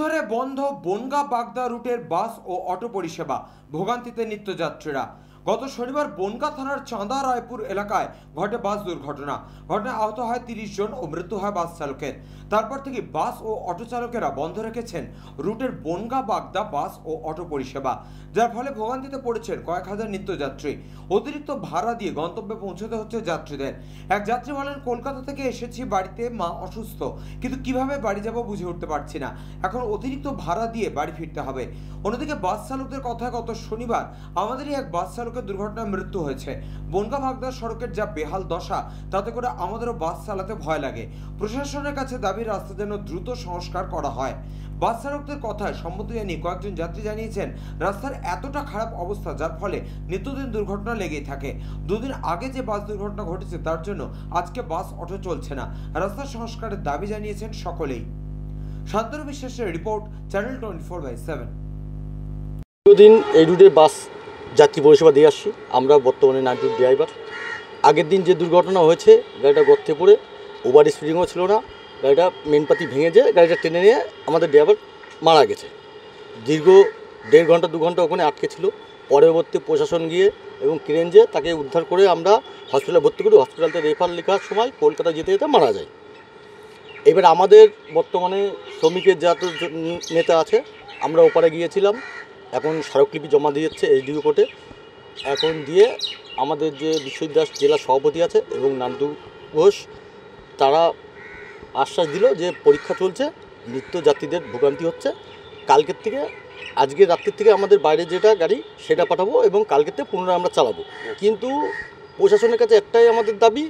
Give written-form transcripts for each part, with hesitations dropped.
ধরে বন্ধ বনগাঁ বাগদা রুটের বাস ও অটো পরিষেবা, ভোগান্তিতে নিত্যযাত্রীরা। গত শনিবার বনগাঁ থানার চাঁদা রায়পুর এলাকায় ঘটে বাস দুর্ঘটনা। ঘটনায় আহত হয় 30 জন ও মৃত্যু হয় বাস চালকের। তারপর থেকে বাস ও অটো চালকেরা বন্ধ রেখেছেন রুটের বনগাঁ বাগদা বাস ও অটো পরিষেবা, যার ফলে ভোগান্তিতে পড়েছেন কয়েক হাজার নিত্যযাত্রী। অতিরিক্ত ভাড়া দিয়ে গন্তব্যে পৌঁছতে হচ্ছে যাত্রীদের। এক যাত্রী বলেন, কলকাতা থেকে এসেছি, বাড়িতে মা অসুস্থ, কিন্তু কিভাবে বাড়ি যাব বুঝে উঠতে পারছি না। এখন অতিরিক্ত ভাড়া দিয়ে বাড়ি ফিরতে হবে। অন্যদিকে বাস চালকদের কথায় গত শনিবার আমাদেরই এক বাস চালকের দুর্ঘটনায় মৃত্যু হয়েছে। বনগাঁ বাগদা সড়কের যা বেহাল দশা, তাতে করে আমাদেরও বাস চালাতে ভয় লাগে। প্রশাসনের কাছে দাবি, রাস্তা যেন দ্রুত সংস্কার করা হয়। বাস চালকদের কথায় সম্মতি জানিয়ে কয়েকজন যাত্রী জানিয়েছেন, রাস্তার এতটা খারাপ অবস্থা যার ফলে নিত্যদিন দুর্ঘটনা লেগেই থাকে। দুদিন আগে যে বাস দুর্ঘটনা ঘটেছে তার জন্য আজকে বাস অটো চলছে না। রাস্তা সংস্কারের দাবি জানিয়েছেন সকলেই। শান্তনু বিশ্বাসের রিপোর্ট, চ্যানেল 24/7। দীর্ঘদিন এই রুটে বাস যাত্রী পরিষেবা দিয়ে আসছি। আমরা বর্তমানে নাইট ড্রাইভার। আগের দিন যে দুর্ঘটনা হয়েছে, গাড়িটা গর্তে পড়ে, ওভার স্পিডিংও ছিল না, গাড়িটা মেনপাতি ভেঙে যেয়ে গাড়িটা টেনে নিয়ে আমাদের ড্রাইভার মারা গেছে। দীর্ঘ 1.5 ঘন্টা 2 ঘন্টা ওখানে আটকে ছিল। পরবর্তী প্রশাসন গিয়ে এবং ক্রেন যেয়ে তাকে উদ্ধার করে আমরা হসপিটালে ভর্তি করি। হসপিটালতে রেফার লেখার সময় কলকাতা যেতে যেতে মারা যায়। এবার আমাদের বর্তমানে শ্রমিকের যত নেতা আছে, আমরা ওপারে গিয়েছিলাম। এখন স্মারকলিপি জমা দিয়েছে এসডিও কোর্টে। এখন দিয়ে আমাদের যে বিশ্বজিৎ দাস জেলা সভাপতি আছে এবং নান্দু ঘোষ, তারা আশ্বাস দিল যে পরীক্ষা চলছে, নিত্যযাত্রীদের ভোগান্তি হচ্ছে। কালকের থেকে, আজকের রাত্রির থেকে আমাদের বাইরে যেটা গাড়ি সেটা পাঠাবো এবং কালকের থেকে পুনরায় আমরা চালাবো। কিন্তু প্রশাসনের কাছে একটাই আমাদের দাবি,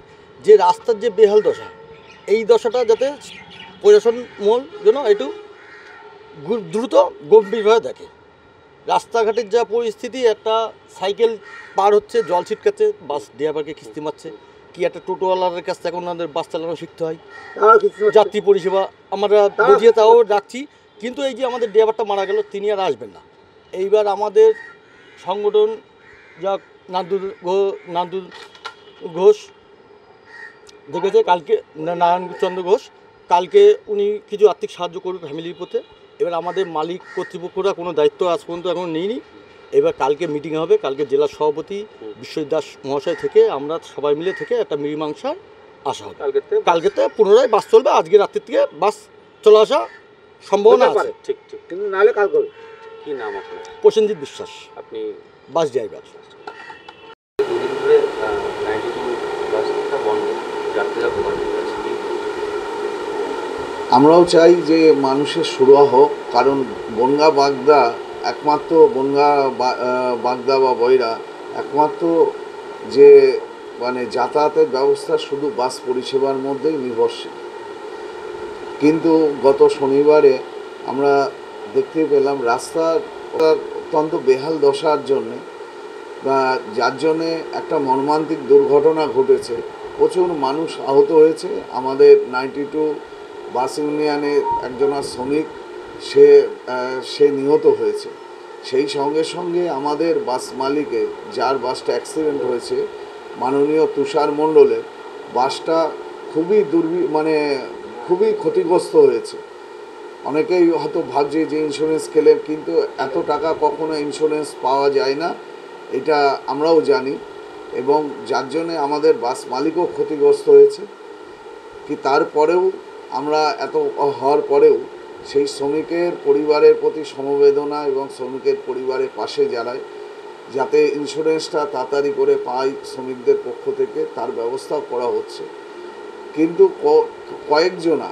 যে রাস্তার যে বেহাল দশা, এই দশাটা যাতে প্রশাসন মহল যেন একটু দ্রুত গম্ভীরভাবে দেখে। রাস্তাঘাটের যা পরিস্থিতি, একটা সাইকেল পার হচ্ছে, জল ছিটকাচ্ছে, বাস ড্রাইভারকে কিস্তি মারছে। কি একটা টোটোওয়ালার কাছ থেকে এখন আমাদের বাস চালানো শিখতে হয়। যাত্রী পরিষেবা আমরা বুঝিয়ে তাও রাখছি, কিন্তু এই যে আমাদের ড্রাইভারটা মারা গেল, তিনি আর আসবেন না। এইবার আমাদের সংগঠন যা নান্দু ঘোষ দেখেছে, কালকে নারায়ণচন্দ্র ঘোষ, কালকে উনি কিছু আর্থিক সাহায্য করবে ফ্যামিলির প্রতি। এবার আমাদের মালিক কর্তৃপক্ষরা কোনো দায়িত্ব আজ পর্যন্ত এখন নেইনি। এবার কালকে মিটিং হবে, কালকে জেলা সভাপতি বিশ্বজিৎ দাস মহাশয় থেকে আমরা সবাই মিলে থেকে একটা মীমাংসায় আসা হবে। কালকে থেকে পুনরায় বাস চলবে। আজকে রাত্রির থেকে বাস চলে আসা সম্ভাবনা আছে। ঠিক ঠিক, কিন্তু নাহলে কাল করবে। কি নাম আপনার? প্রসেনজিৎ বিশ্বাস। আপনি বাস ড্রাইভার। দুদিন ধরে 92 বাসটা বন্ধ, যাত্রীরা ভোগান্তি হচ্ছে। আমরাও চাই যে মানুষের সুরাহা হোক, কারণ বনগাঁ বাগদা একমাত্র বাগদা বা বৈরা একমাত্র যে যাতায়াতের ব্যবস্থা শুধু বাস পরিষেবার মধ্যেই নির্ভরশীল। কিন্তু গত শনিবারে আমরা দেখতে পেলাম রাস্তার অত্যন্ত বেহাল দশার জন্যে, যার জন্যে একটা মর্মান্তিক দুর্ঘটনা ঘটেছে। প্রচুর মানুষ আহত হয়েছে। আমাদের 92 বাস ইউনিয়নের একজনা শ্রমিক সে নিহত হয়েছে। সেই সঙ্গে সঙ্গে আমাদের বাস মালিকে, যার বাসটা অ্যাক্সিডেন্ট হয়েছে, মাননীয় তুষার মণ্ডলের বাসটা খুবই ক্ষতিগ্রস্ত হয়েছে। অনেকেই হয়তো ভাবছে যে ইন্স্যুরেন্স ক্লেম, কিন্তু এত টাকা কখনো ইন্স্যুরেন্স পাওয়া যায় না, এটা আমরাও জানি। এবং যার জন্যে আমাদের বাস মালিকও ক্ষতিগ্রস্ত হয়েছে। কি তারপরেও আমরা এত হওয়ার পরেও সেই শ্রমিকের পরিবারের প্রতি সমবেদনা এবং শ্রমিকের পরিবারের পাশে দাঁড়ায়, যাতে ইন্স্যুরেন্সটা তাড়াতাড়ি করে পায় শ্রমিকদের পক্ষ থেকে, তার ব্যবস্থা করা হচ্ছে। কিন্তু কয়েকজনা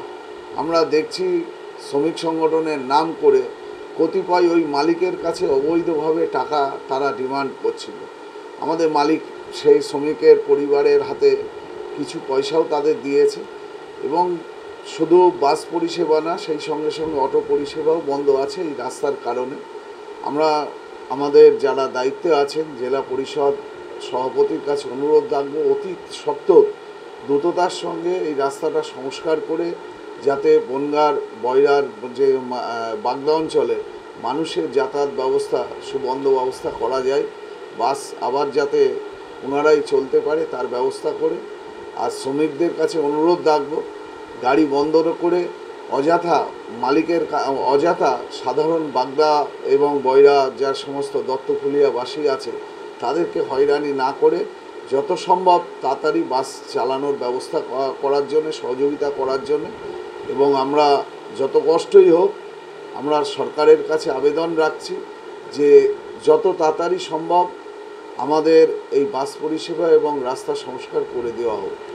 আমরা দেখছি শ্রমিক সংগঠনের নাম করে কতিপয় ওই মালিকের কাছে অবৈধভাবে টাকা তারা ডিমান্ড করছিল। আমাদের মালিক সেই শ্রমিকের পরিবারের হাতে কিছু পয়সাও তাদের দিয়েছে। এবং শুধু বাস পরিষেবা না, সেই সঙ্গে সঙ্গে অটো পরিষেবাও বন্ধ আছে এই রাস্তার কারণে। আমরা আমাদের যারা দায়িত্বে আছেন, জেলা পরিষদ সভাপতির কাছে অনুরোধ রাখবো, অতি সত্বর দ্রুততার সঙ্গে এই রাস্তাটা সংস্কার করে যাতে বনগাঁর বৈরার যে বাগদা অঞ্চলে মানুষের যাতায়াত ব্যবস্থা, সুবন্দোবস্ত করা যায়। বাস আবার যাতে পুনরায় চলতে পারে তার ব্যবস্থা করে। আর শ্রমিকদের কাছে অনুরোধ রাখবো, গাড়ি বন্ধ করে অযথা অযথা সাধারণ বাগদা এবং বয়রা যার সমস্ত দত্তফুলিয়াবাসী আছে তাদেরকে হয়রানি না করে যত সম্ভব তাড়াতাড়ি বাস চালানোর ব্যবস্থা করার জন্য, সহযোগিতা করার জন্য। এবং আমরা যত কষ্টই হোক আমরা সরকারের কাছে আবেদন রাখছি যে যত তাড়াতাড়ি সম্ভব আমাদের এই বাস পরিষেবা এবং রাস্তা সংস্কার করে দেওয়া হোক।